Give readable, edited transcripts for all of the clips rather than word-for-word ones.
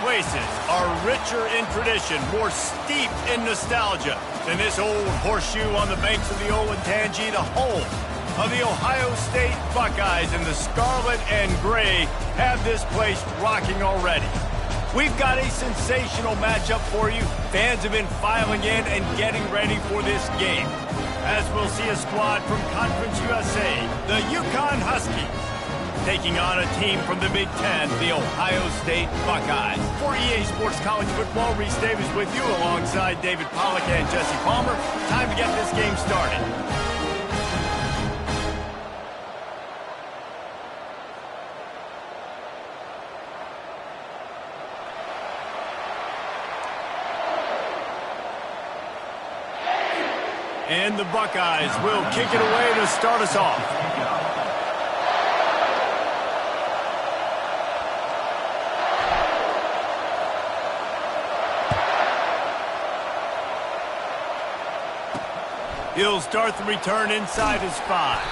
places are richer in tradition, more steeped in nostalgia than this old horseshoe on the banks of the Olentangy, the home of the Ohio State Buckeyes, and the scarlet and gray have this place rocking already. We've got a sensational matchup for you. Fans have been filing in and getting ready for this game, as we'll see a squad from Conference USA, the UConn Huskies, taking on a team from the Big Ten, the Ohio State Buckeyes. For EA Sports College Football, Reese Davis with you alongside David Pollack and Jesse Palmer. Time to get this game started. And the Buckeyes will kick it away to start us off. He'll start the return inside his 5.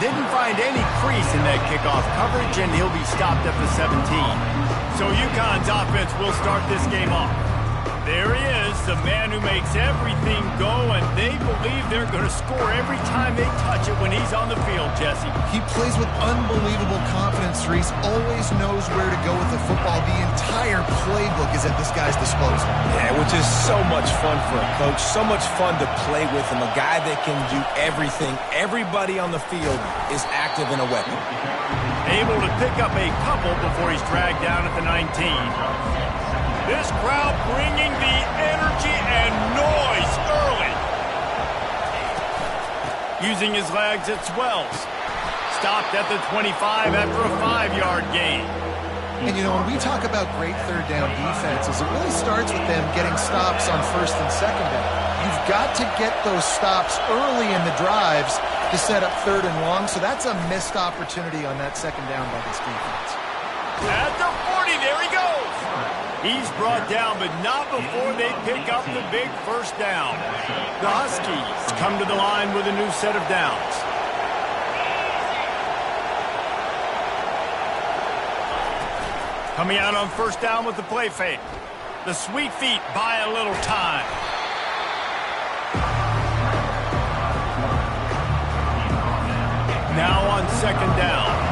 Didn't find any crease in that kickoff coverage, and he'll be stopped at the 17. So UConn's offense will start this game off. There he is, the man who makes everything go, and they believe they're going to score every time they touch it when he's on the field, Jesse. He plays with unbelievable confidence, Reese. Always knows where to go with the football. The entire playbook is at this guy's disposal. Yeah, which is so much fun for a coach. So much fun to play with him. A guy that can do everything. Everybody on the field is active in a weapon. Able to pick up a couple before he's dragged down at the 19. This crowd bringing the energy and noise early. Using his legs, it swells. Stopped at the 25 after a 5-yard gain. And, you know, when we talk about great third down defenses, it really starts with them getting stops on first and second down. You've got to get those stops early in the drives to set up third and long, so that's a missed opportunity on that second down by this defense. At the 40, there he goes. He's brought down, but not before they pick up the big first down. The Huskies come to the line with a new set of downs. Coming out on first down with the play fake. The sweet feet buy a little time. Now on second down.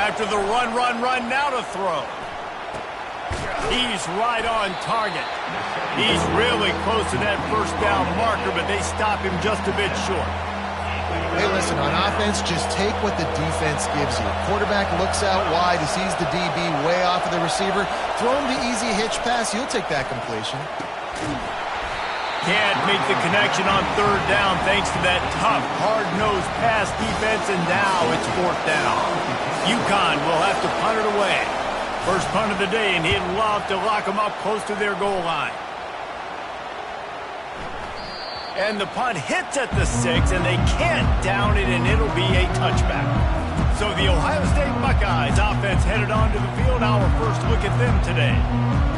After the run, now to throw. He's right on target. He's really close to that first down marker, but they stop him just a bit short. Hey, listen, on offense, just take what the defense gives you. Quarterback looks out wide, he sees the DB way off of the receiver. Throw him the easy hitch pass, you'll take that completion. Can't make the connection on third down thanks to that tough, hard-nosed pass defense, and now it's fourth down. UConn will have to punt it away. First punt of the day, and he'd love to lock them up close to their goal line. And the punt hits at the 6, and they can't down it, and it'll be a touchback. So the Ohio State Buckeyes offense headed onto the field. Our first look at them today.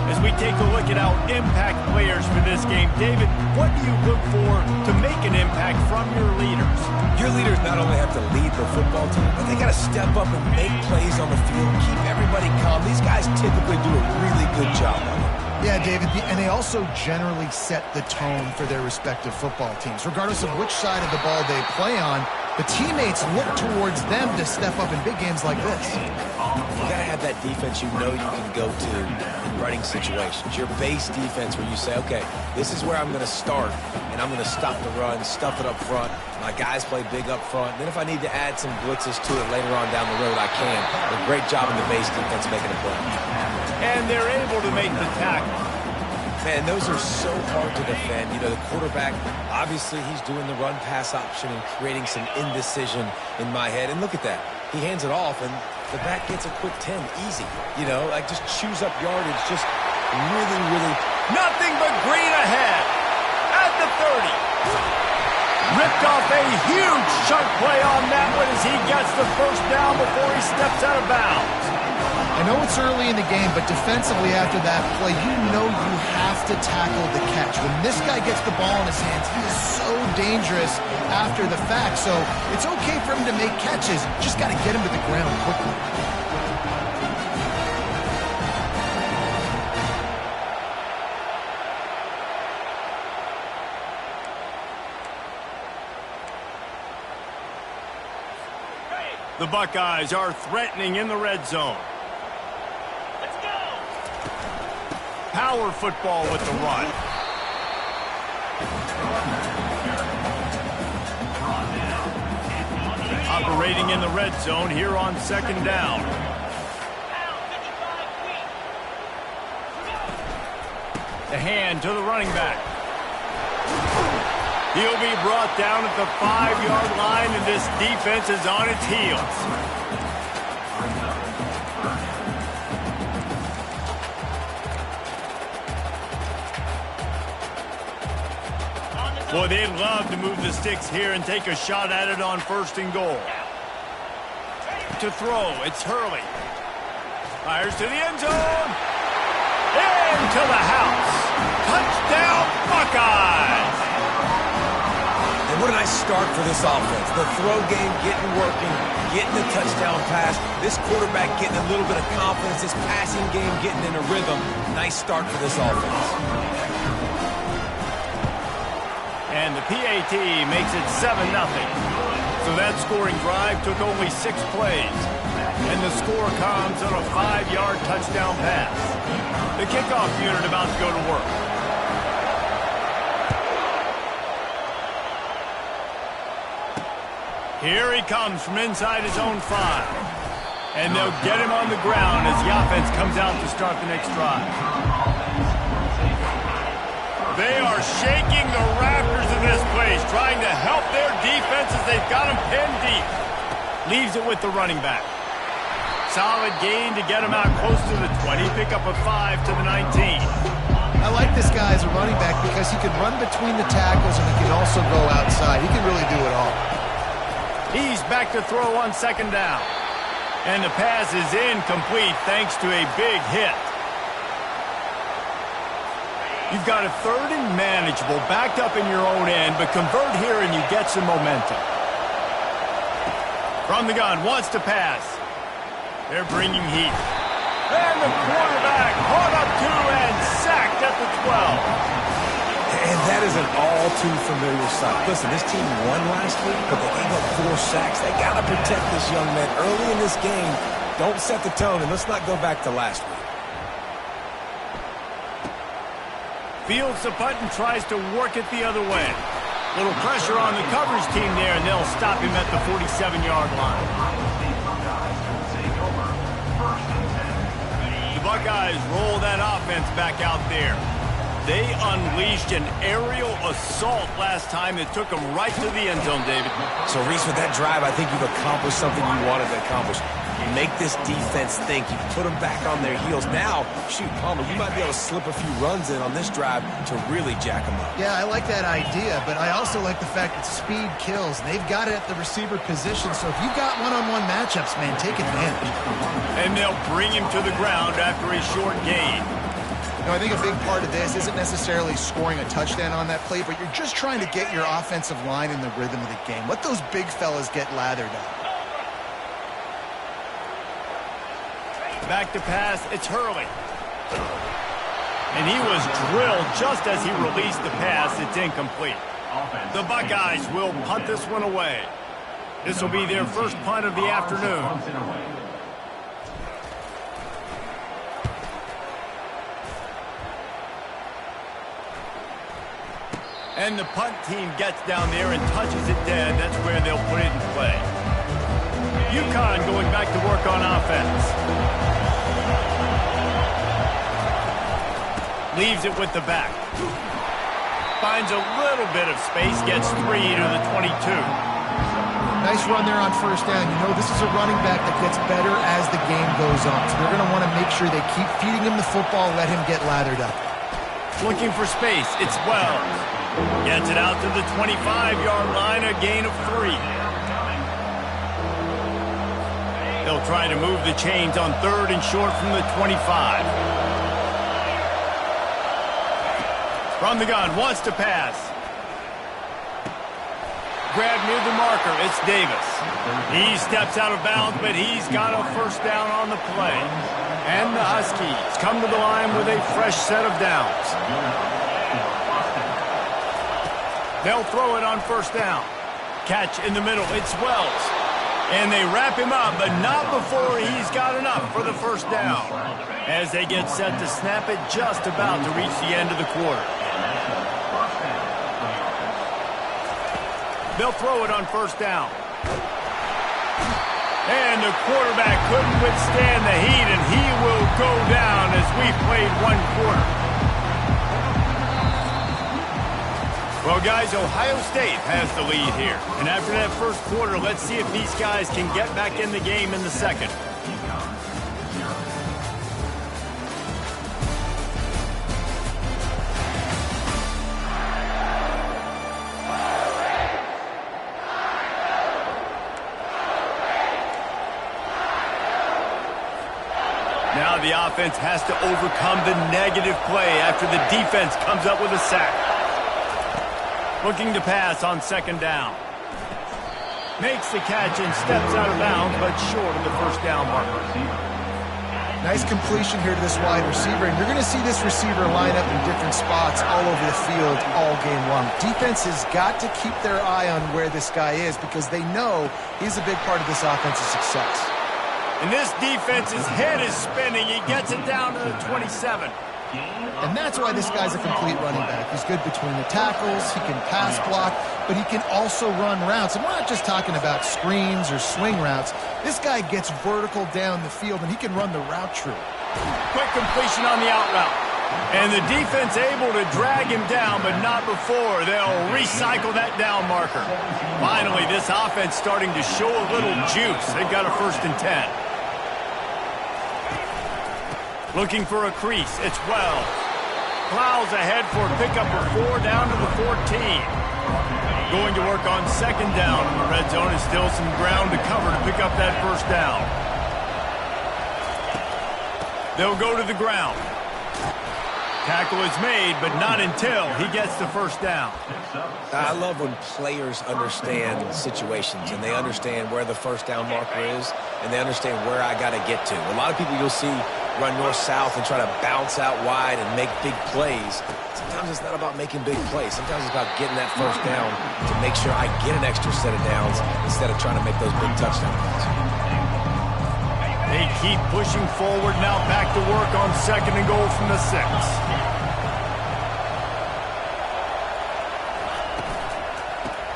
As we take a look at our impact players for this game, David, what do you look for to make an impact from your leaders? Your leaders not only have to lead the football team, but they got to step up and make plays on the field, keep everybody calm. These guys typically do a really good job of it. Yeah, David, and they also generally set the tone for their respective football teams. Regardless of which side of the ball they play on, the teammates look towards them to step up in big games like this. You got to have that defense you know you can go to in running situations. Your base defense where you say, okay, this is where I'm going to start, and I'm going to stop the run, stuff it up front. My guys play big up front. Then if I need to add some blitzes to it later on down the road, I can. A great job in the base defense making a play. And they're able to make the tackle. Man, those are so hard to defend. You know, the quarterback, obviously he's doing the run-pass option and creating some indecision in my head. And look at that. He hands it off, and the back gets a quick 10. Easy. You know, like just chews up yardage. Just really, really... Nothing but green ahead. At the 30. Ripped off a huge chunk play on that one as he gets the first down before he steps out of bounds. I know it's early in the game, but defensively after that play, you know you have to tackle the catch. When this guy gets the ball in his hands, he is so dangerous after the fact. So it's okay for him to make catches. Just got to get him to the ground quickly. The Buckeyes are threatening in the red zone. Let's go! Power football with the run. Operating in the red zone here on second down. The hand to the running back. He'll be brought down at the 5-yard line, and this defense is on its heels. Boy, they'd love to move the sticks here and take a shot at it on 1st and goal. To throw, it's Hurley. Fires to the end zone. Into the house. Touchdown, Buckeyes! And what a nice start for this offense. The throw game getting working, getting the touchdown pass. This quarterback getting a little bit of confidence. This passing game getting in a rhythm. Nice start for this offense. And the PAT makes it 7-0. So that scoring drive took only 6 plays. And the score comes on a 5-yard touchdown pass. The kickoff unit about to go to work. Here he comes from inside his own 5. And they'll get him on the ground as the offense comes out to start the next drive. They are shaking the rafters in this place, trying to help their defense as they've got them pinned deep. Leaves it with the running back. Solid gain to get him out close to the 20. Pick up a 5 to the 19. I like this guy as a running back because he can run between the tackles and he can also go outside. He can really do it all. He's back to throw on 2nd down. And the pass is incomplete thanks to a big hit. You've got a 3rd and manageable, backed up in your own end, but convert here and you get some momentum. From the gun, wants to pass. They're bringing heat. And the quarterback caught up 2 and sacked at the 12. And that is an all-too-familiar sight. Listen, this team won last week, but they gave up 4 sacks. They got to protect this young man early in this game. Don't set the tone, and let's not go back to last week. Fields the punt and tries to work it the other way. Little pressure on the coverage team there, and they'll stop him at the 47-yard line. The Buckeyes roll that offense back out there. They unleashed an aerial assault last time that took them right to the end zone, David. So, Reese, with that drive, I think you've accomplished something you wanted to accomplish. You make this defense think. You put them back on their heels. Now, shoot, Palmer, you might be able to slip a few runs in on this drive to really jack them up. Yeah, I like that idea, but I also like the fact that speed kills. They've got it at the receiver position, so if you've got one-on-one matchups, man, take advantage. And they'll bring him to the ground after a short gain. You know, I think a big part of this isn't necessarily scoring a touchdown on that play, but you're just trying to get your offensive line in the rhythm of the game. Let those big fellas get lathered up. Back to pass, it's Hurley. And he was drilled just as he released the pass. It's incomplete. The Buckeyes will punt this one away. This will be their first punt of the afternoon. And the punt team gets down there and touches it dead. That's where they'll put it in play. UConn going back to work on offense. Leaves it with the back. Finds a little bit of space. Gets 3 to the 22. Nice run there on 1st down. You know, this is a running back that gets better as the game goes on. So they're going to want to make sure they keep feeding him the football, let him get lathered up. Looking for space. It's Wells. Gets it out to the 25-yard line, a gain of 3. They'll try to move the chains on 3rd and short from the 25. From the gun, wants to pass. Grab near the marker, it's Davis. He steps out of bounds, but he's got a first down on the play. And the Huskies come to the line with a fresh set of downs. They'll throw it on 1st down. Catch in the middle, it's Wells. And they wrap him up, but not before he's got enough for the 1st down. As they get set to snap it, just about to reach the end of the quarter. They'll throw it on 1st down. And the quarterback couldn't withstand the heat, and he will go down as we played 1 quarter. Well, guys, Ohio State has the lead here. And after that 1st quarter, let's see if these guys can get back in the game in the 2nd. Now the offense has to overcome the negative play after the defense comes up with a sack. Looking to pass on 2nd down. Makes the catch and steps out of bounds, but short of the 1st down marker. Nice completion here to this wide receiver, and you're going to see this receiver line up in different spots all over the field all game long. Defense has got to keep their eye on where this guy is because they know he's a big part of this offense's success. And this defense's head is spinning. He gets it down to the 27. And that's why this guy's a complete running back. He's good between the tackles, he can pass block, but he can also run routes. And we're not just talking about screens or swing routes. This guy gets vertical down the field, and he can run the route tree. Quick completion on the out route. And the defense able to drag him down, but not before. They'll recycle that down marker. Finally, this offense starting to show a little juice. They've got a 1st and 10. Looking for a crease, it's Wells. Plows ahead for a pickup of 4 down to the 14. Going to work on 2nd down in the red zone, and still some ground to cover to pick up that 1st down. They'll go to the ground. Tackle is made, but not until he gets the 1st down. I love when players understand situations and they understand where the 1st down marker is and they understand where I got to get to. A lot of people you'll see run north-south and try to bounce out wide and make big plays. Sometimes it's not about making big plays. Sometimes it's about getting that 1st down to make sure I get an extra set of downs instead of trying to make those big touchdown runs. They keep pushing forward, now back to work on 2nd and goal from the 6.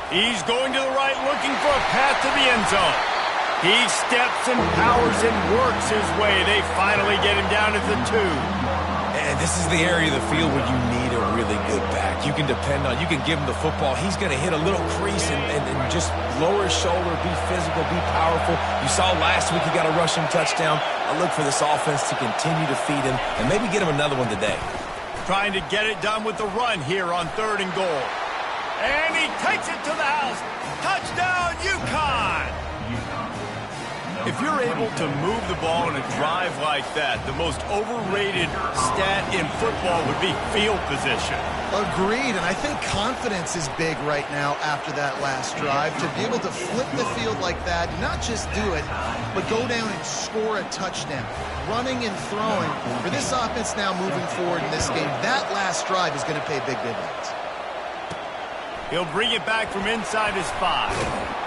He's going to the right, looking for a path to the end zone. He steps and powers and works his way. They finally get him down at the 2. And this is the area of the field where you need a really good back. You can depend on, you can give him the football. He's going to hit a little crease and just lower his shoulder, be physical, be powerful. You saw last week he got a rushing touchdown. I look for this offense to continue to feed him and maybe get him another one today. Trying to get it done with the run here on 3rd and goal. And he takes it to the house. Touchdown, UConn! If you're able to move the ball in a drive like that, the most overrated stat in football would be field position. Agreed, and I think confidence is big right now after that last drive. To be able to flip the field like that, not just do it, but go down and score a touchdown. Running and throwing. For this offense now moving forward in this game, that last drive is going to pay big dividends. He'll bring it back from inside his 5.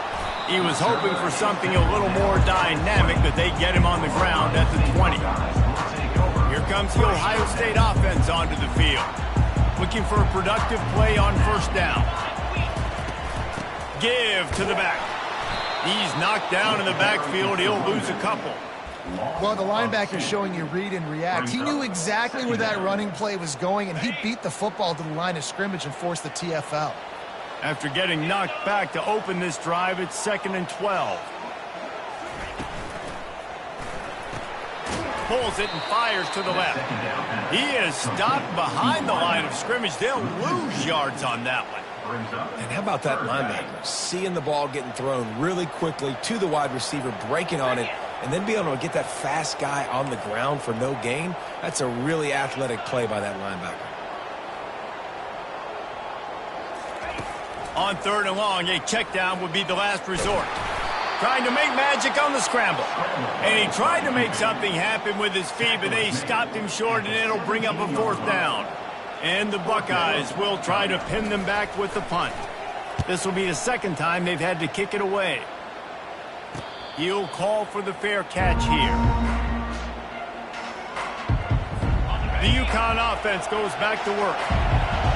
He was hoping for something a little more dynamic, but they get him on the ground at the 20. Here comes the Ohio State offense onto the field. Looking for a productive play on 1st down. Give to the back. He's knocked down in the backfield. He'll lose a couple. Well, the linebacker's showing you read and react. He knew exactly where that running play was going, and he beat the football to the line of scrimmage and forced the TFL. After getting knocked back to open this drive, it's 2nd and 12. Pulls it and fires to the left. He is stopped behind the line of scrimmage. They'll lose yards on that one. And how about that linebacker? Seeing the ball getting thrown really quickly to the wide receiver, breaking on it, and then be able to get that fast guy on the ground for no gain, that's a really athletic play by that linebacker. On 3rd and long, a check down would be the last resort. Trying to make magic on the scramble. And he tried to make something happen with his feet, but they stopped him short, and it'll bring up a 4th down. And the Buckeyes will try to pin them back with the punt. This will be the 2nd time they've had to kick it away. He'll call for the fair catch here. The UConn offense goes back to work.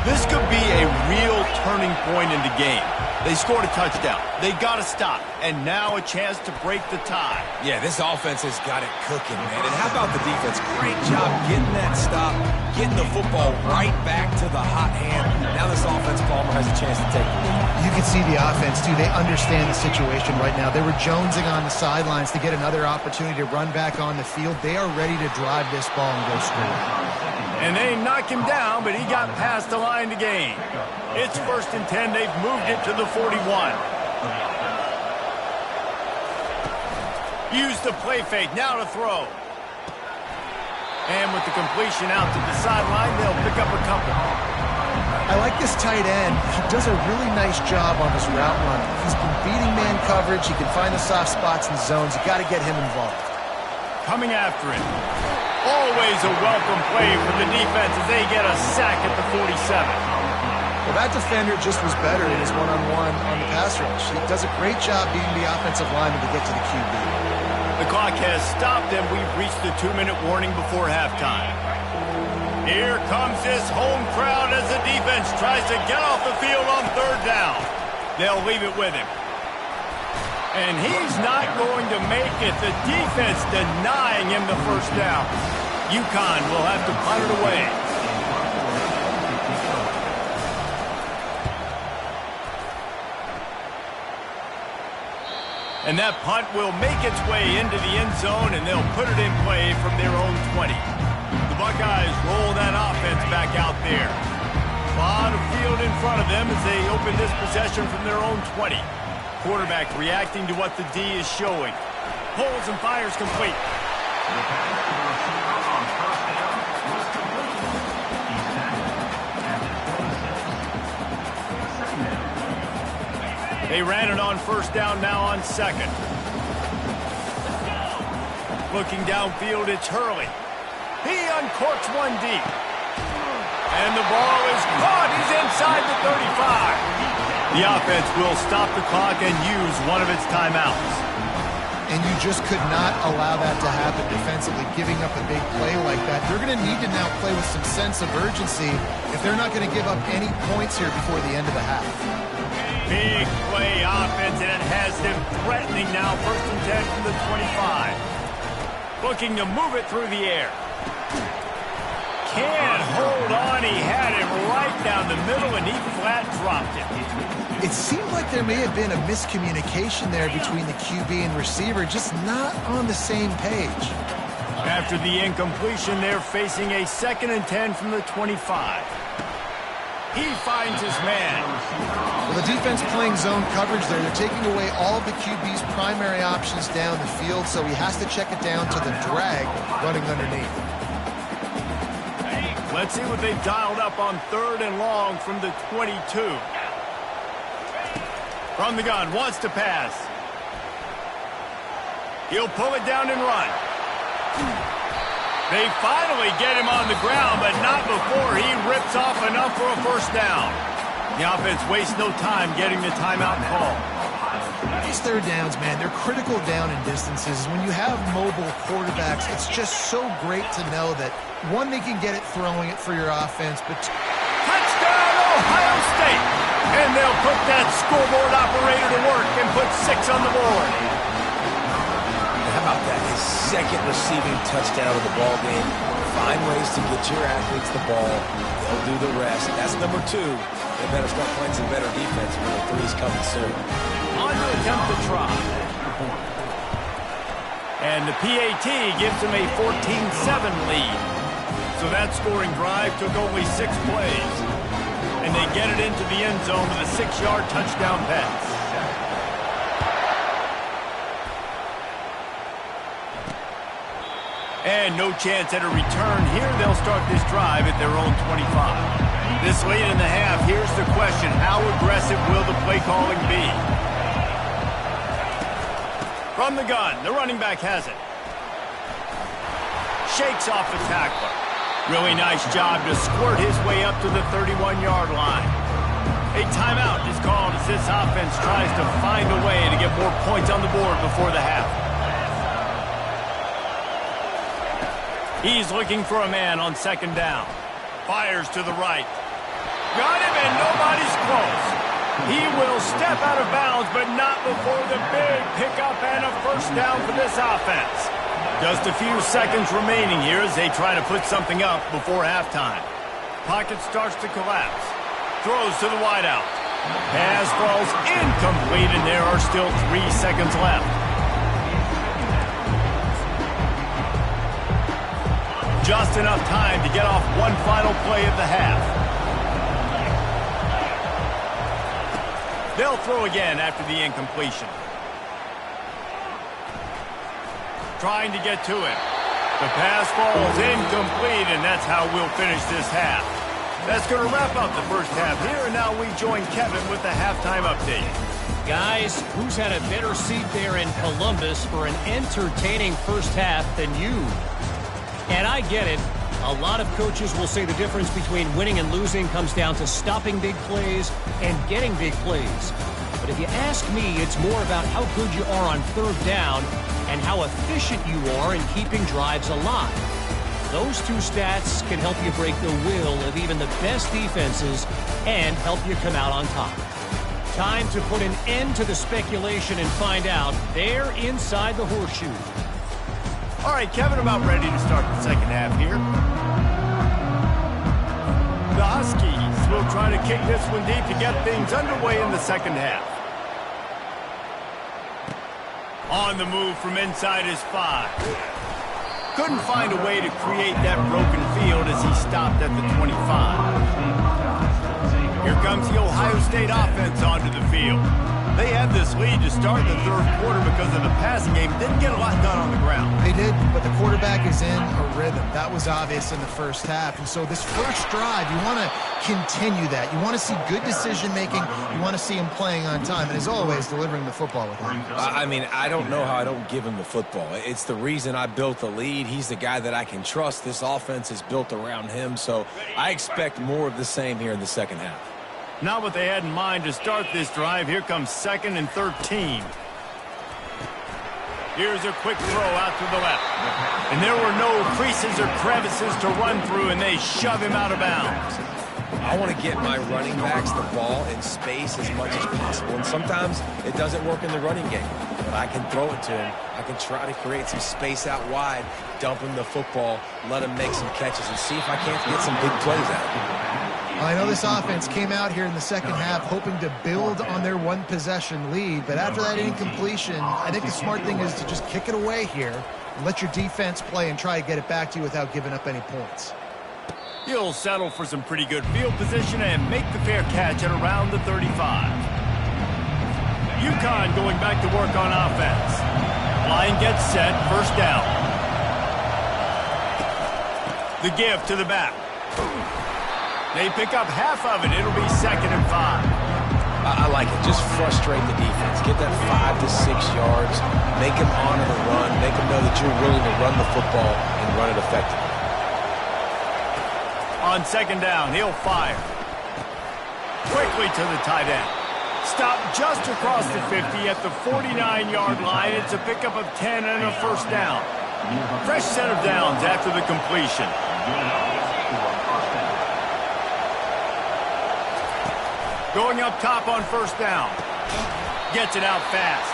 This could be a real turning point in the game. They scored a touchdown. They got to stop. And now a chance to break the tie. Yeah, this offense has got it cooking, man. And how about the defense? Great job getting that stop, getting the football right back to the hot hand. Now this offense, Palmer, has a chance to take the lead. You can see the offense, too. They understand the situation right now. They were jonesing on the sidelines to get another opportunity to run back on the field. They are ready to drive this ball and go score. And they knock him down, but he got past the line to gain. It's 1st and 10. They've moved it to the 41. Use the play fake. Now to throw. And with the completion out to the sideline, they'll pick up a couple. I like this tight end. He does a really nice job on his route running. He's been beating man coverage. He can find the soft spots and zones. You got to get him involved. Coming after it. Always a welcome play for the defense as they get a sack at the 47. Well, that defender just was better in his one-on-one on the pass rush. He does a great job being the offensive lineman to get to the QB. The clock has stopped, and we've reached the 2-minute warning before halftime. Here comes this home crowd as the defense tries to get off the field on 3rd down. They'll leave it with him. And he's not going to make it. The defense denying him the 1st down. UConn will have to punt it away. And that punt will make its way into the end zone, and they'll put it in play from their own 20. The Buckeyes roll that offense back out there. A lot of field in front of them as they open this possession from their own 20. Quarterback reacting to what the D is showing. Pulls and fires complete. They ran it on 1st down, now on 2nd. Looking downfield, it's Hurley. He uncorks one deep. And the ball is caught. He's inside the 35. The offense will stop the clock and use one of its timeouts. And you just could not allow that to happen defensively, giving up a big play like that. They're going to need to now play with some sense of urgency if they're not going to give up any points here before the end of the half. Big play offense, and it has them threatening now. 1st and 10 from the 25. Looking to move it through the air. Can't hold on. He had him right down the middle, and he flat dropped it. It seemed like there may have been a miscommunication there between the QB and receiver, just not on the same page. After the incompletion, they're facing a 2nd and 10 from the 25. He finds his man. Well, the defense playing zone coverage there. They're taking away all of the QB's primary options down the field, so he has to check it down to the drag running underneath. Let's see what they've dialed up on 3rd and long from the 22. From the gun, wants to pass. He'll pull it down and run. They finally get him on the ground, but not before he rips off enough for a 1st down. The offense wastes no time getting the timeout call. These 3rd downs, man, they're critical down in distances. When you have mobile quarterbacks, it's just so great to know that, one, they can get it throwing it for your offense, but touchdown, Ohio State! And they'll put that scoreboard operator to work and put 6 on the board. How about that? His 2nd receiving touchdown of the ball game. Find ways to get your athletes the ball. They'll do the rest. That's number 2. They better start playing some better defense when the 3's coming soon. On to attempt to try. And the PAT gives them a 14-7 lead. So that scoring drive took only 6 plays. And they get it into the end zone with a 6-yard touchdown pass. And no chance at a return here. They'll start this drive at their own 25. This late in the half, here's the question. How aggressive will the play calling be? From the gun, the running back has it. Shakes off the tackler. Really nice job to squirt his way up to the 31-yard line. A timeout is called as this offense tries to find a way to get more points on the board before the half. He's looking for a man on second down. Fires to the right. Got him, and nobody's close. He will step out of bounds, but not before the big pickup and a first down for this offense. Just a few seconds remaining here as they try to put something up before halftime. Pocket starts to collapse. Throws to the wideout. Pass falls incomplete, and there are still 3 seconds left. Just enough time to get off one final play of the half. They'll throw again after the incompletion. Trying to get to it. The pass falls incomplete, and that's how we'll finish this half. That's going to wrap up the first half here, and now we join Kevin with the halftime update. Guys, who's had a better seat there in Columbus for an entertaining first half than you? And I get it. A lot of coaches will say the difference between winning and losing comes down to stopping big plays and getting big plays. But if you ask me, it's more about how good you are on third down and how efficient you are in keeping drives alive. Those two stats can help you break the will of even the best defenses and help you come out on top. Time to put an end to the speculation and find out. They're inside the horseshoe. All right, Kevin, about ready to start the second half here. The Huskies will try to kick this one deep to get things underway in the second half. On the move from inside his 5. Couldn't find a way to create that broken field as he stopped at the 25. Here comes the Ohio State offense onto the field. They had this lead to start the third quarter because of the passing game. Didn't get a lot done on the ground. They did, but the quarterback is in a rhythm. That was obvious in the first half. And so this first drive, you want to continue that. You want to see good decision-making. You want to see him playing on time. And as always, delivering the football with him. I mean, I don't know how I don't give him the football. It's the reason I built the lead. He's the guy that I can trust. This offense is built around him. So I expect more of the same here in the second half. Not what they had in mind to start this drive. Here comes 2nd and 13. Here's a quick throw out to the left. And there were no creases or crevices to run through, and they shove him out of bounds. I want to get my running backs the ball in space as much as possible. And sometimes it doesn't work in the running game. But I can throw it to him. I can try to create some space out wide, dump him the football, let him make some catches, and see if I can't get some big plays out of him. I know this offense came out here in the second half hoping to build on their one-possession lead, but after that incompletion, I think the smart thing is to just kick it away here and let your defense play and try to get it back to you without giving up any points. He'll settle for some pretty good field position and make the fair catch at around the 35. UConn going back to work on offense. Line gets set, first down. The give to the back. They pick up half of it. It'll be 2nd and 5. I like it. Just frustrate the defense. Get that 5 to 6 yards. Make them honor the run. Make them know that you're willing to run the football and run it effectively. On 2nd down, he'll fire. Quickly to the tight end. Stop just across the 50 at the 49-yard line. It's a pickup of 10 and a first down. Fresh set of downs after the completion. Going up top on first down. Gets it out fast.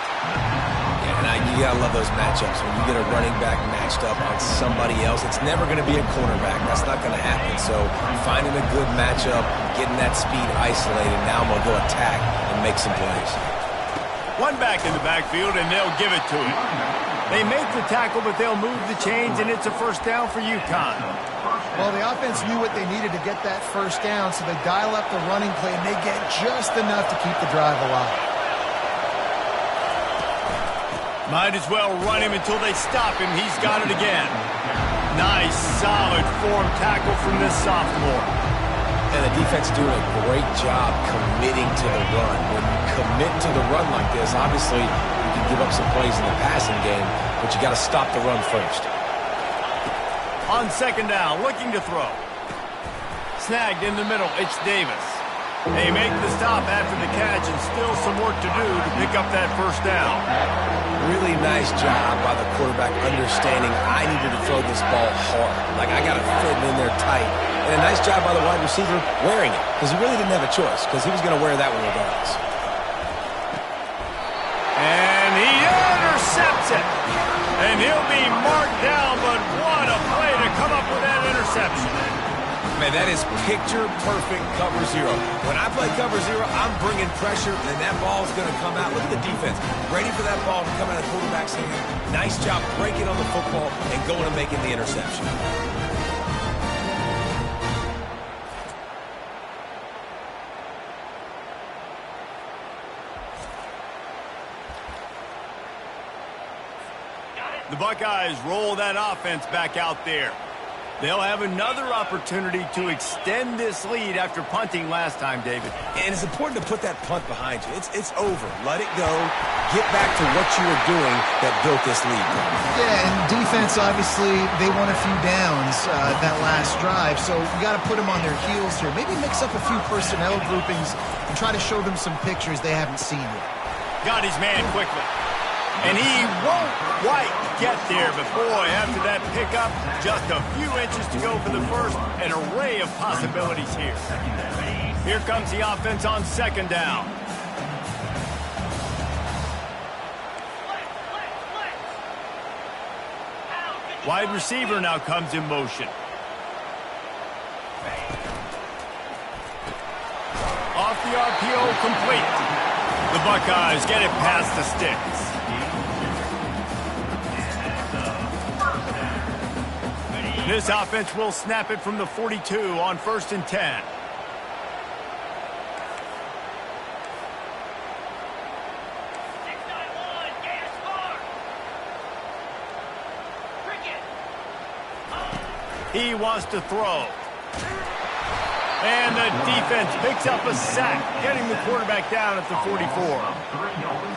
Yeah, and you got to love those matchups. When you get a running back matched up on somebody else, it's never going to be a cornerback. That's not going to happen. So finding a good matchup, getting that speed isolated, now I'm going to go attack and make some plays. One back in the backfield, and they'll give it to him. They make the tackle, but they'll move the chains, and it's a first down for UConn. Well, the offense knew what they needed to get that first down, so they dial up the running play, and they get just enough to keep the drive alive. Might as well run him until they stop him. He's got it again. Nice, solid form tackle from this sophomore. And the defense doing a great job committing to the run. When you commit to the run like this, obviously you can give up some plays in the passing game, but you got to stop the run first. On second down, looking to throw. Snagged in the middle, it's Davis. They make the stop after the catch and still some work to do to pick up that first down. Really nice job by the quarterback understanding I needed to throw this ball hard. Like I got to fit it in there tight. And a nice job by the wide receiver wearing it because he really didn't have a choice because he was going to wear that one regardless. And he intercepts it. And he'll be marked down, but what a play to come up with that interception. Man, that is picture-perfect cover zero. When I play cover zero, I'm bringing pressure, and that ball's going to come out. Look at the defense. Ready for that ball to come out of the quarterback's hand. Nice job breaking on the football and going and making the interception. The Buckeyes roll that offense back out there. They'll have another opportunity to extend this lead after punting last time, David. And it's important to put that punt behind you. It's over. Let it go. Get back to what you were doing that built this lead. Yeah, and defense, obviously, they won a few downs that last drive, so you got to put them on their heels here. Maybe mix up a few personnel groupings and try to show them some pictures they haven't seen yet. Got his man quickly. And he won't quite get there, but boy, after that pickup, just a few inches to go for the first, an array of possibilities here. Here comes the offense on second down. Wide receiver now comes in motion. Off the RPO, complete. The Buckeyes get it past the sticks. This offense will snap it from the 42 on 1st and 10. He wants to throw. And the defense picks up a sack, getting the quarterback down at the 44.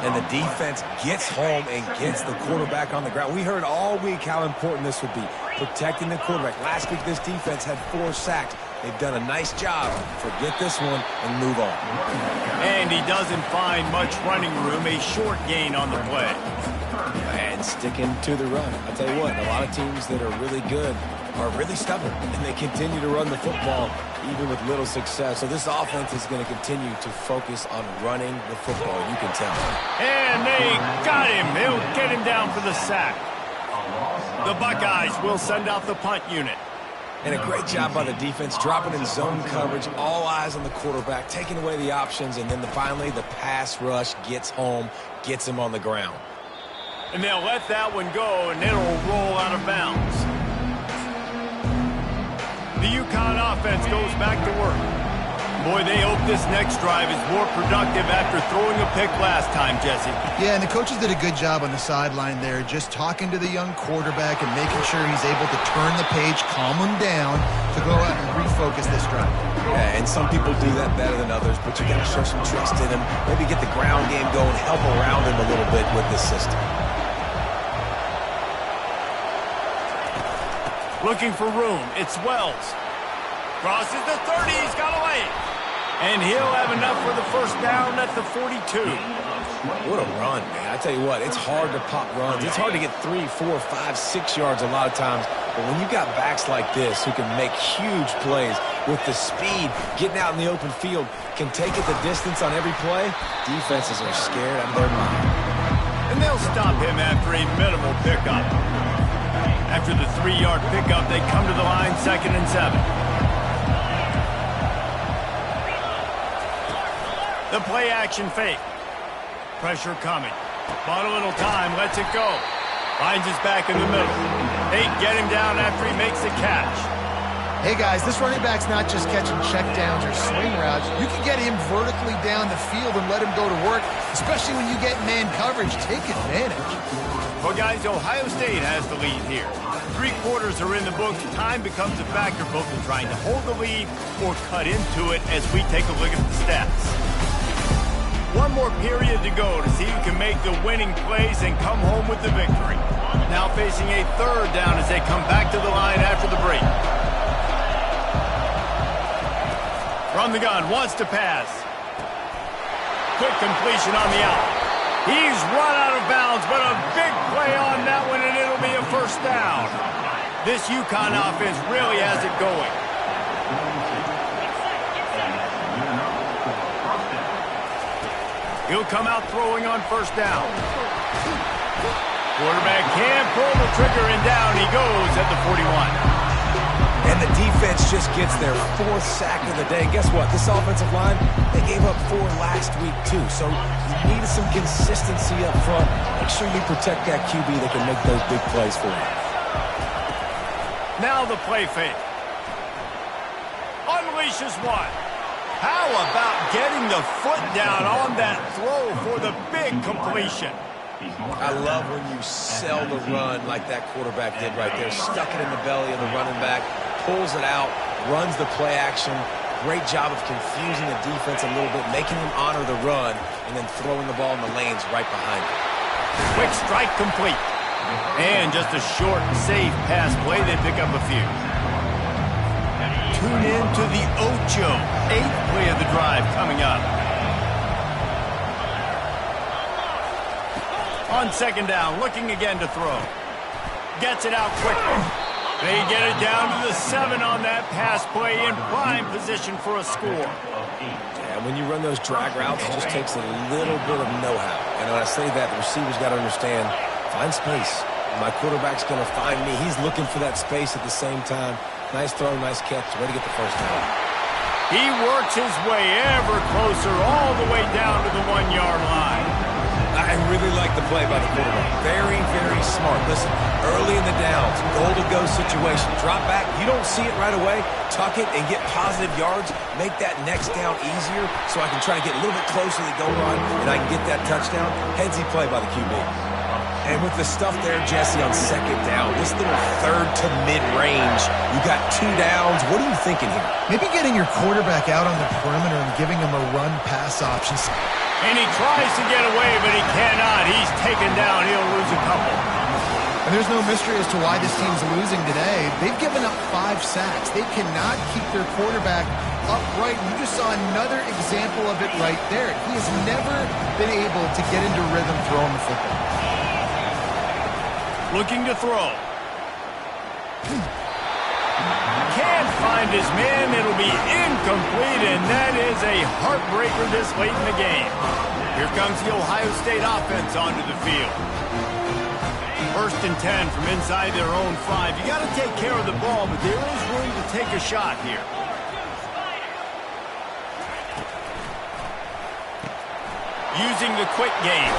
And the defense gets home and gets the quarterback on the ground. We heard all week how important this would be, protecting the quarterback. Last week, this defense had 4 sacks. They've done a nice job. Forget this one and move on. And he doesn't find much running room, a short gain on the play. And sticking to the run. I'll tell you what, a lot of teams that are really good are really stubborn, and they continue to run the football even with little success. So this offense is going to continue to focus on running the football. You can tell. And they got him. They'll get him down for the sack. The Buckeyes will send out the punt unit. And a great job by the defense, dropping in zone coverage, all eyes on the quarterback, taking away the options, and then finally the pass rush gets home, gets him on the ground. And they'll let that one go, and it'll roll out of bounds. The UConn offense goes back to work. Boy, they hope this next drive is more productive after throwing a pick last time, Jesse. Yeah, and the coaches did a good job on the sideline there, just talking to the young quarterback and making sure he's able to turn the page, calm him down to go out and refocus this drive. Yeah, and some people do that better than others, but you got to show some trust in him. Maybe get the ground game going, help around him a little bit with this system. Looking for room. It's Wells. Crosses the 30. He's got a lane. And he'll have enough for the first down at the 42. What a run, man. I tell you what, it's hard to pop runs. It's hard to get 3, 4, 5, 6 yards a lot of times. But when you've got backs like this who can make huge plays with the speed, getting out in the open field, can take it the distance on every play, defenses are scared out of their mind. And they'll stop him after a minimal pickup. After the 3-yard pickup, they come to the line 2nd and 7. The play action fake. Pressure coming. Bought a little time, lets it go. Finds his back in the middle. They get him down after he makes the catch. Hey guys, this running back's not just catching checkdowns or swing routes. You can get him vertically down the field and let him go to work, especially when you get man coverage. Take advantage. Well, guys, Ohio State has the lead here. 3 quarters are in the books. Time becomes a factor both in trying to hold the lead or cut into it as we take a look at the stats. 1 more period to go to see who can make the winning plays and come home with the victory. Now facing a 3rd down as they come back to the line after the break. From the gun, wants to pass. Quick completion on the out. He's run out of bounds, but a big play on that one, and it'll be a 1st down. This UConn offense really has it going. He'll come out throwing on 1st down. Quarterback can pull the trigger, and down he goes at the 41. And the defense just gets their 4th sack of the day. Guess what? This offensive line, they gave up 4 last week too. So you need some consistency up front. Make sure you protect that QB that can make those big plays for you. Now the play fake. Unleashes one. How about getting the foot down on that throw for the big completion? I love when you sell the run like that quarterback did right there. Stuck it in the belly of the running back, pulls it out, runs the play action. Great job of confusing the defense a little bit, making them honor the run, and then throwing the ball in the lanes right behind it. Quick strike complete. And just a short, safe pass play. They pick up a few. Tune in to the Ocho. 8th play of the drive coming up. On 2nd down, looking again to throw. Gets it out quickly. They get it down to the 7 on that pass play in prime position for a score. And when you run those drag routes, it just takes a little bit of know-how. And when I say that, the receiver's got to understand, find space. My quarterback's going to find me. He's looking for that space at the same time. Nice throw, nice catch. Way to get the 1st down. He works his way ever closer all the way down to the 1-yard line. I really like the play by the quarterback. Very, very smart. Listen, early in the downs, goal-to-go situation. Drop back. You don't see it right away. Tuck it and get positive yards. Make that next down easier so I can try to get a little bit closer to the goal line and I can get that touchdown. Headsy play by the QB. And with the stuff there, Jesse, on 2nd down, this little 3rd to mid-range, you got 2 downs. What are you thinking here? Maybe getting your quarterback out on the perimeter and giving him a run-pass option. And he tries to get away, but he cannot. He's taken down. He'll lose a couple. And there's no mystery as to why this team's losing today. They've given up 5 sacks. They cannot keep their quarterback upright. And you just saw another example of it right there. He has never been able to get into rhythm throwing the football. Looking to throw. Can't find his man. It'll be incomplete, and that is a heartbreaker this late in the game. Here comes the Ohio State offense onto the field. 1st and 10 from inside their own 5. You got to take care of the ball, but there is room to take a shot here. Using the quick game.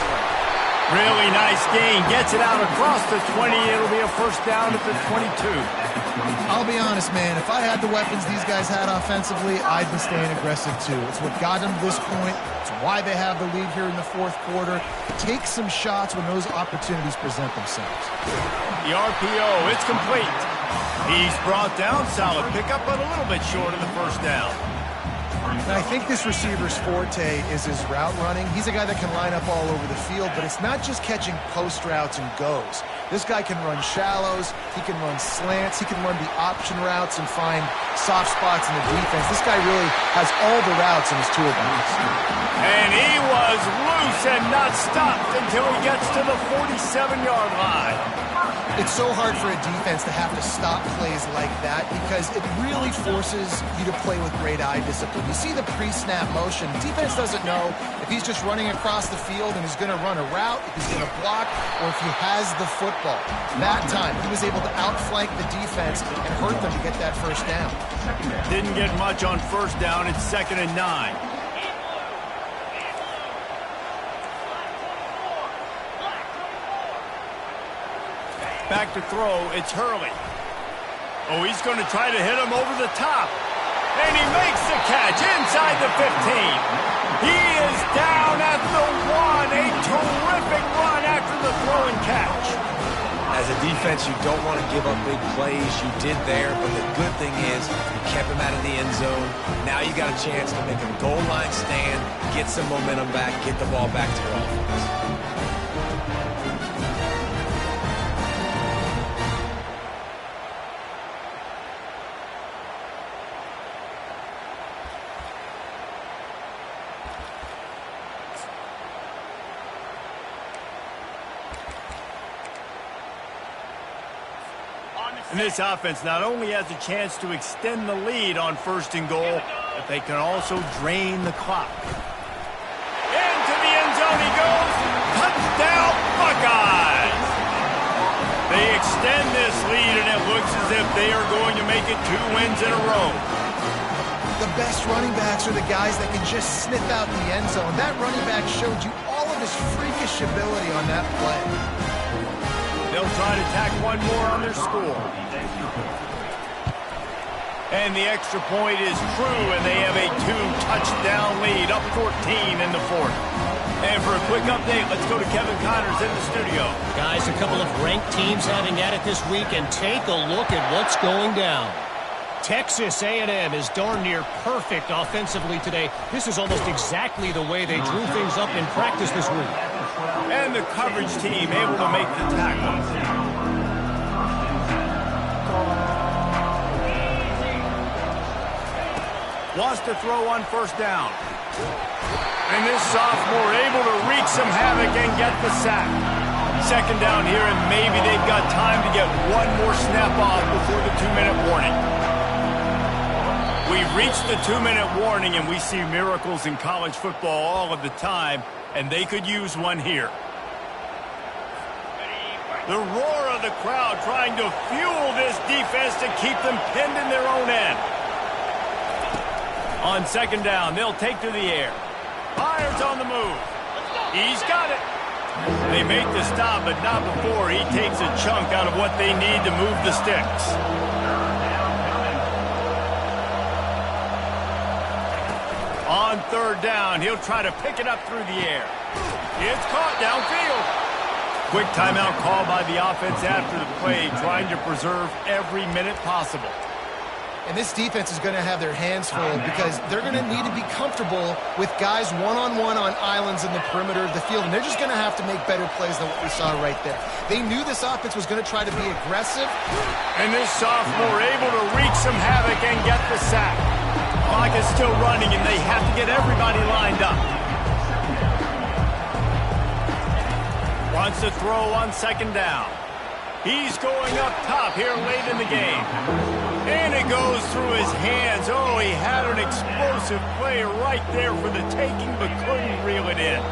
Really nice gain. Gets it out across the 20. It'll be a 1st down at the 22. I'll be honest, man. If I had the weapons these guys had offensively, I'd be staying aggressive too. It's what got them to this point. It's why they have the lead here in the 4th quarter. Take some shots when those opportunities present themselves. The RPO, it's complete. He's brought down. Solid pickup, but a little bit short of the 1st down. And I think this receiver's forte is his route running. He's a guy that can line up all over the field, but it's not just catching post routes and goes. This guy can run shallows, he can run slants, he can run the option routes and find soft spots in the defense. This guy really has all the routes in his toolbox. And he was loose and not stopped until he gets to the 47-yard line. It's so hard for a defense to have to stop plays like that because it really forces you to play with great eye discipline. You see the pre-snap motion. Defense doesn't know if he's just running across the field and he's going to run a route, if he's going to block, or if he has the football. That time, he was able to outflank the defense and hurt them to get that 1st down. Didn't get much on 1st down. It's 2nd and 9. Back to throw, it's Hurley. Oh, he's going to try to hit him over the top. And he makes the catch inside the 15. He is down at the 1. A terrific run after the throw and catch. As a defense, you don't want to give up big plays. You did there, but the good thing is you kept him out of the end zone. Now you got a chance to make a goal line stand, get some momentum back, get the ball back to your offense. And this offense not only has a chance to extend the lead on 1st and goal, but they can also drain the clock. Into the end zone he goes. Touchdown, Buckeyes! They extend this lead, and it looks as if they are going to make it 2 wins in a row. The best running backs are the guys that can just sniff out the end zone. That running back showed you all of his freakish ability on that play. They'll try to tack one more on their score. And the extra point is true, and they have a 2-touchdown lead, up 14 in the 4th. And for a quick update, let's go to Kevin Connors in the studio. Guys, a couple of ranked teams having at it this week, and take a look at what's going down. Texas A&M is darn near perfect offensively today. This is almost exactly the way they drew things up in practice this week. And the coverage team able to make the tackle. Wants to throw on 1st down. And this sophomore able to wreak some havoc and get the sack. 2nd down here, and maybe they've got time to get one more snap off before the 2-minute warning. We've reached the 2-minute warning, and we see miracles in college football all of the time, and they could use one here. The roar of the crowd trying to fuel this defense to keep them pinned in their own end. On 2nd down, they'll take to the air. Byers on the move. He's got it. They make the stop, but not before he takes a chunk out of what they need to move the sticks. On 3rd down, he'll try to pick it up through the air. It's caught downfield. Quick timeout call by the offense after the play, trying to preserve every minute possible. And this defense is going to have their hands full because they're going to need to be comfortable with guys one-on-one on islands in the perimeter of the field, and they're just going to have to make better plays than what we saw right there. They knew this offense was going to try to be aggressive. And this sophomore able to wreak some havoc and get the sack. Clock is still running, and they have to get everybody lined up. Wants to throw on 2nd down. He's going up top here late in the game. And it goes through his hands. Oh, he had an explosive play right there for the taking, but couldn't reel it in.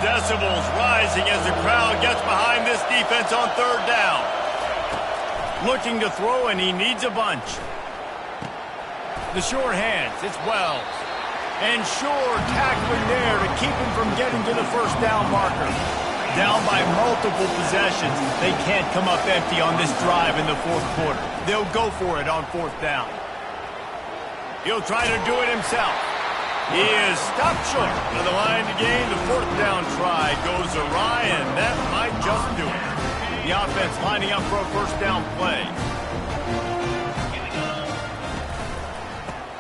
Decibels rising as the crowd gets behind this defense on 3rd down. Looking to throw, and he needs a bunch. The short hands, it's Wells. And Shore tackling there to keep him from getting to the 1st down marker. Down by multiple possessions. They can't come up empty on this drive in the 4th quarter. They'll go for it on 4th down. He'll try to do it himself. He is stopped short of the line to gain. The 4th down try goes awry, and that might just do it. The offense lining up for a 1st down play.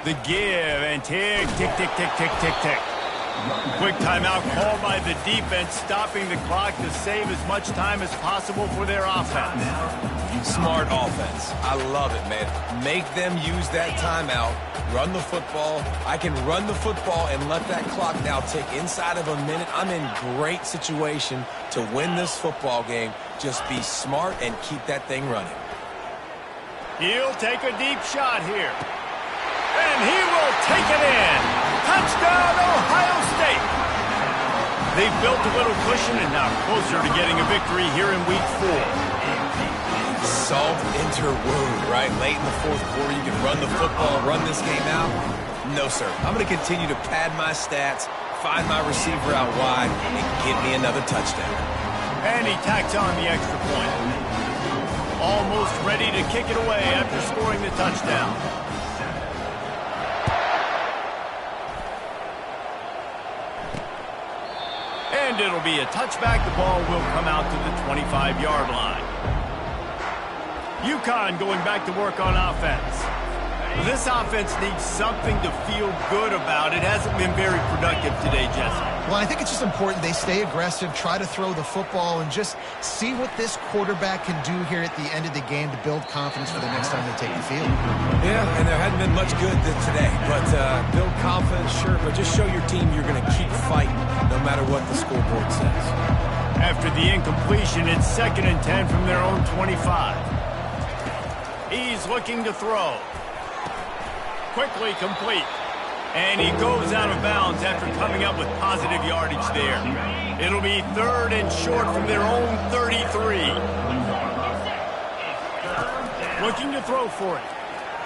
The give, and tick, tick, tick, tick, tick, tick, tick. Quick timeout called by the defense, stopping the clock to save as much time as possible for their offense. Smart offense. I love it, man. Make them use that timeout. Run the football. I can run the football and let that clock now tick inside of a minute. I'm in great situation to win this football game. Just be smart and keep that thing running. He'll take a deep shot here. And he will take it in. Touchdown, Ohio State. They've built a little cushion and now closer to getting a victory here in Week 4. Salt into wound, right? Late in the 4th quarter, you can run the football, run this game out. No, sir. I'm going to continue to pad my stats, find my receiver out wide, and give me another touchdown. And he tacks on the extra point. Almost ready to kick it away after scoring the touchdown. And it'll be a touchback. The ball will come out to the 25-yard line. UConn going back to work on offense. This offense needs something to feel good about. It hasn't been very productive today, Jesse. Well, I think it's just important they stay aggressive, try to throw the football, and just see what this quarterback can do here at the end of the game to build confidence for the next time they take the field. Yeah, and there hadn't been much good today. But build confidence, sure, but just show your team you're going to keep fighting no matter what the scoreboard says. After the incompletion, it's 2nd and 10 from their own 25. He's looking to throw. Quickly complete. And he goes out of bounds after coming up with positive yardage there. It'll be 3rd and short from their own 33. Looking to throw for it.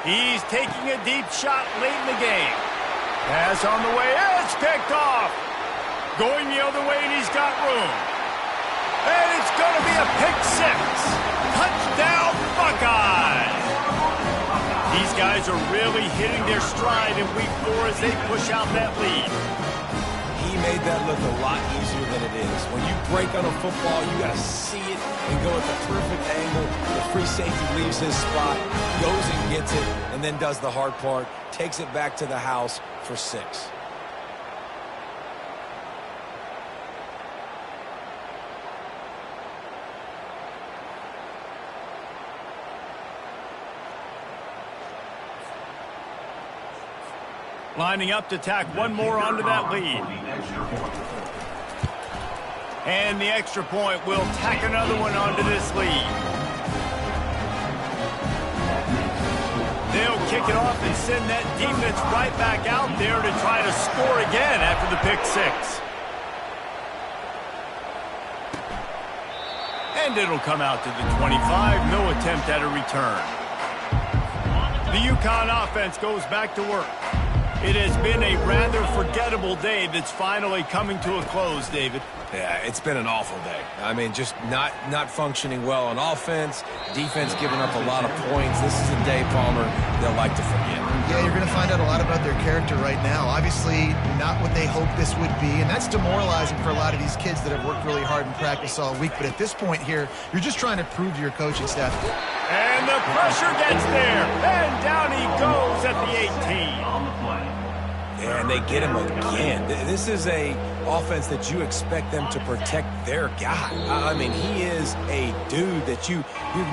He's taking a deep shot late in the game. Pass on the way. It's picked off. Going the other way, and he's got room. And it's going to be a pick 6. Touchdown, Buckeyes. These guys are really hitting their stride in week 4 as they push out that lead. He made that look a lot easier than it is. When you break on a football, you got to see it and go at the perfect angle. The free safety leaves his spot, goes and gets it, and then does the hard part, takes it back to the house for 6. Lining up to tack one more onto that lead. And the extra point will tack another one onto this lead. They'll kick it off and send that defense right back out there to try to score again after the pick 6. And it'll come out to the 25. No attempt at a return. The UConn offense goes back to work. It has been a rather forgettable day that's finally coming to a close, David. Yeah, it's been an awful day. I mean, just not functioning well on offense, defense giving up a lot of points. This is a day, Palmer, they'll like to forget. Yeah, you're going to find out a lot about their character right now. Obviously, not what they hoped this would be, and that's demoralizing for a lot of these kids that have worked really hard in practice all week. But at this point here, you're just trying to prove to your coaching staff. And the pressure gets there, and down he goes at the 18. And they get him again. This is a offense that you expect them to protect their guy. I mean, he is a dude that you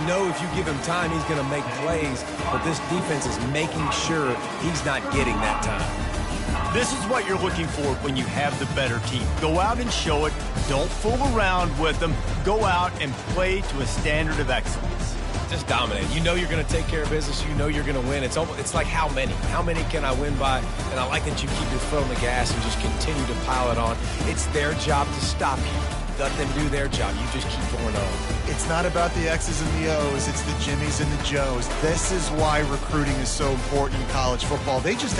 know if you give him time, he's going to make plays. But this defense is making sure he's not getting that time. This is what you're looking for when you have the better team. Go out and show it. Don't fool around with them. Go out and play to a standard of excellence. Just dominate. You know you're going to take care of business. You know you're going to win. It's like how many? How many can I win by? And I like that you keep your foot on the gas and just continue to pile it on. It's their job to stop you. Let them do their job. You just keep going on. It's not about the X's and the O's. It's the Jimmies and the Joes. This is why recruiting is so important in college football. They just had